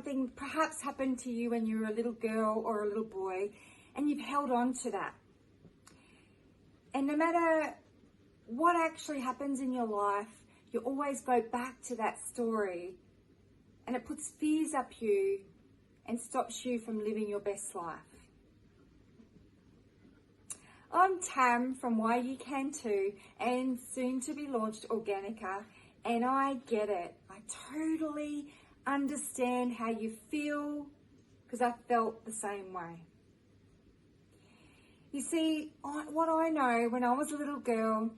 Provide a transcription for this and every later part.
something perhaps happened to you when you were a little girl or a little boy, and you've held on to that. And no matter what actually happens in your life, you always go back to that story, and it puts fears up you and stops you from living your best life. I'm Tam from Why You Can Too, and soon to be launched Organica, and I get it. I totally understand how you feel, because I felt the same way. You see, what I know when I was a little girl,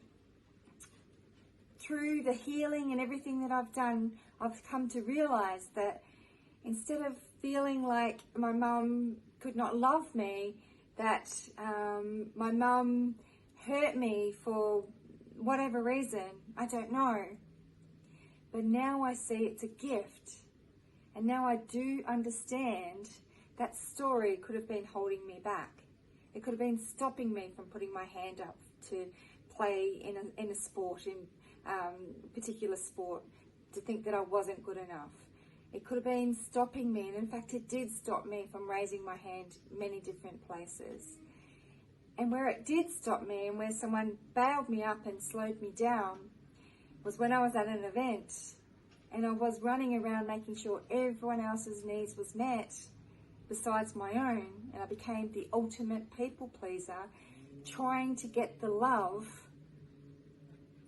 through the healing and everything that I've done, I've come to realize that instead of feeling like my mum could not love me, that my mum hurt me for whatever reason, I don't know. But now I see it's a gift. And now I do understand that story could have been holding me back. It could have been stopping me from putting my hand up to play in a sport, in particular sport, to think that I wasn't good enough. It could have been stopping me, and in fact it did stop me from raising my hand many different places. And where it did stop me, and where someone bailed me up and slowed me down, was when I was at an event and I was running around making sure everyone else's needs was met besides my own, and I became the ultimate people pleaser, trying to get the love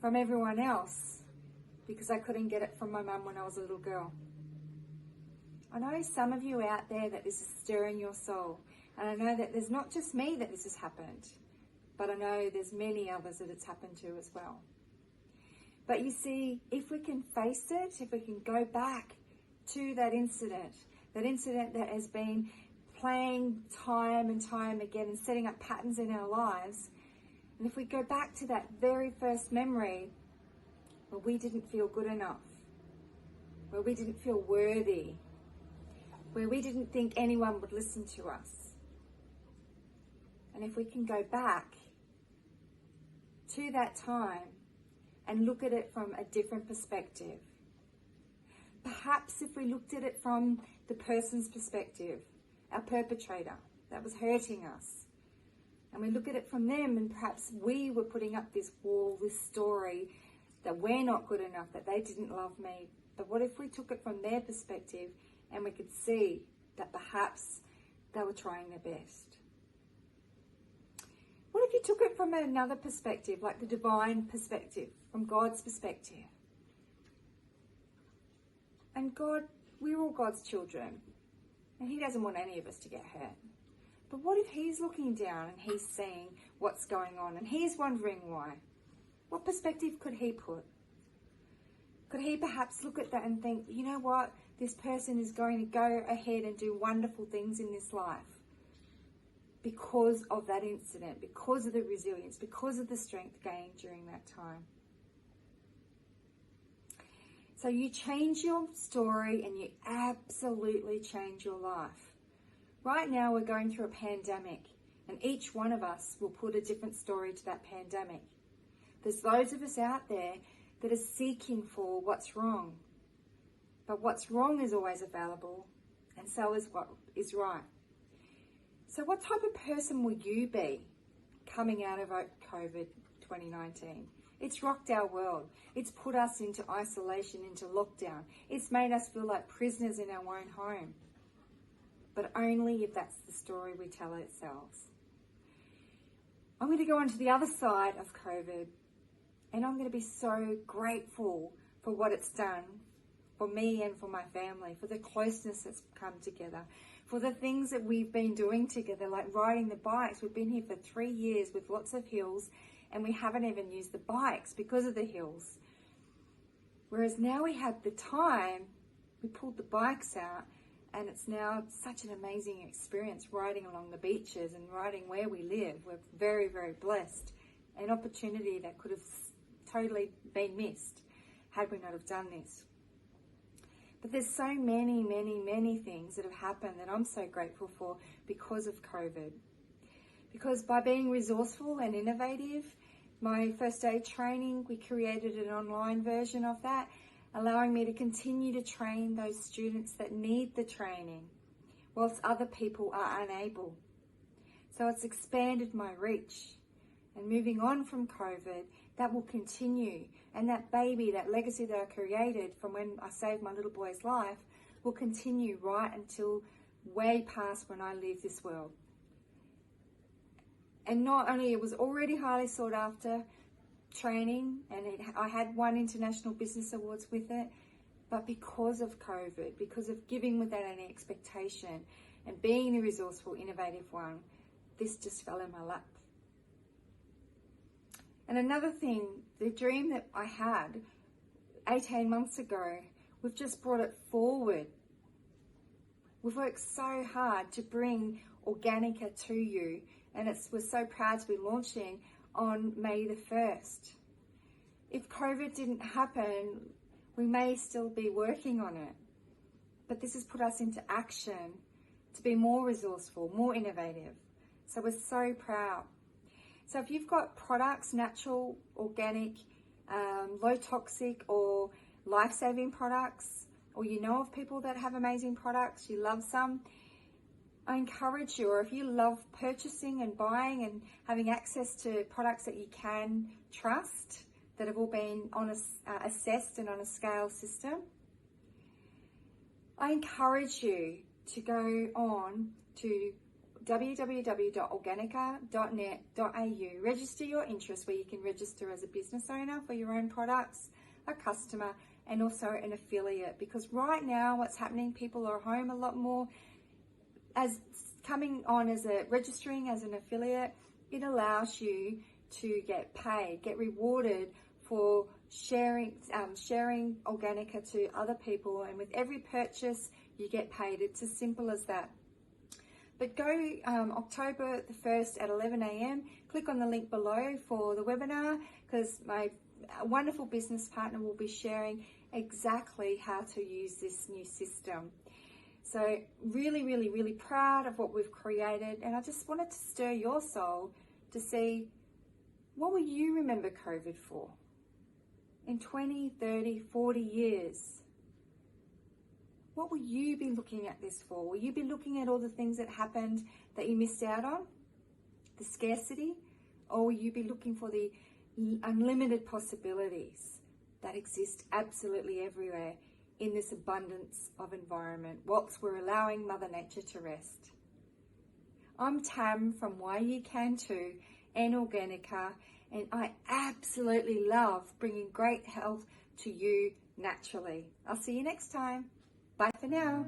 from everyone else because I couldn't get it from my mum when I was a little girl. I know some of you out there that this is stirring your soul, and I know that there's not just me that this has happened, but I know there's many others that it's happened to as well. But you see, if we can face it, if we can go back to that incident that has been playing time and time again and setting up patterns in our lives, and if we go back to that very first memory where we didn't feel good enough, where we didn't feel worthy, where we didn't think anyone would listen to us, and if we can go back to that time and look at it from a different perspective, perhaps if we looked at it from the person's perspective, our perpetrator that was hurting us, and we look at it from them, and perhaps we were putting up this wall, this story that we're not good enough, that they didn't love me. But what if we took it from their perspective and we could see that perhaps they were trying their best? What if you took it from another perspective, like the divine perspective, from God's perspective? And God, we're all God's children, and He doesn't want any of us to get hurt. But what if He's looking down and He's seeing what's going on, and He's wondering why? What perspective could He put? Could He perhaps look at that and think, you know what, this person is going to go ahead and do wonderful things in this life because of that incident, because of the resilience, because of the strength gained during that time? So you change your story and you absolutely change your life. Right now we're going through a pandemic, and each one of us will put a different story to that pandemic. There's those of us out there that are seeking for what's wrong. But what's wrong is always available, and so is what is right. So what type of person will you be coming out of COVID 2019? It's rocked our world. It's put us into isolation, into lockdown. It's made us feel like prisoners in our own home. But only if that's the story we tell ourselves. I'm going to go on to the other side of COVID, and I'm going to be so grateful for what it's done for me and for my family, for the closeness that's come together, for the things that we've been doing together, like riding the bikes. We've been here for 3 years with lots of hills, and we haven't even used the bikes because of the hills. Whereas now we have the time, we pulled the bikes out, and it's now such an amazing experience riding along the beaches and riding where we live. We're very, very blessed. An opportunity that could have totally been missed had we not have done this. But there's so many, many, many things that have happened that I'm so grateful for because of COVID. Because by being resourceful and innovative, my first aid training, we created an online version of that. allowing me to continue to train those students that need the training, whilst other people are unable. So it's expanded my reach. And moving on from COVID, that will continue. And that baby, that legacy that I created from when I saved my little boy's life, will continue right until way past when I leave this world. And not only, it was already highly sought after training, and I had won international business awards with it, but because of COVID, because of giving without any expectation and being the resourceful, innovative one, this just fell in my lap. And another thing, the dream that I had 18 months ago, we've just brought it forward. We've worked so hard to bring Organica to you, and we're so proud to be launching on May the 1st. If COVID didn't happen, we may still be working on it. But this has put us into action to be more resourceful, more innovative. So we're so proud. So if you've got products, natural, organic, low toxic or life-saving products, or you know of people that have amazing products, you love some, I encourage you, or if you love purchasing and buying and having access to products that you can trust, that have all been assessed and on a scale system, I encourage you to go on to www.organica.net.au, register your interest, where you can register as a business owner for your own products, a customer, and also an affiliate. Because right now what's happening, people are home a lot more. As coming on as registering as an affiliate, it allows you to get paid, get rewarded for sharing Organica to other people, and with every purchase you get paid. It's as simple as that. But go October the 1st at 11 a.m, click on the link below for the webinar, because my wonderful business partner will be sharing exactly how to use this new system. So really, really, really proud of what we've created, and I just wanted to stir your soul to see, what will you remember COVID for? In 20, 30, 40 years, what will you be looking at this for? Will you be looking at all the things that happened that you missed out on, the scarcity, or will you be looking for the unlimited possibilities that exist absolutely everywhere in this abundance of environment, whilst we're allowing Mother Nature to rest? I'm Tam from Why You Can Too and Organica, and I absolutely love bringing great health to you naturally. I'll see you next time. Bye for now.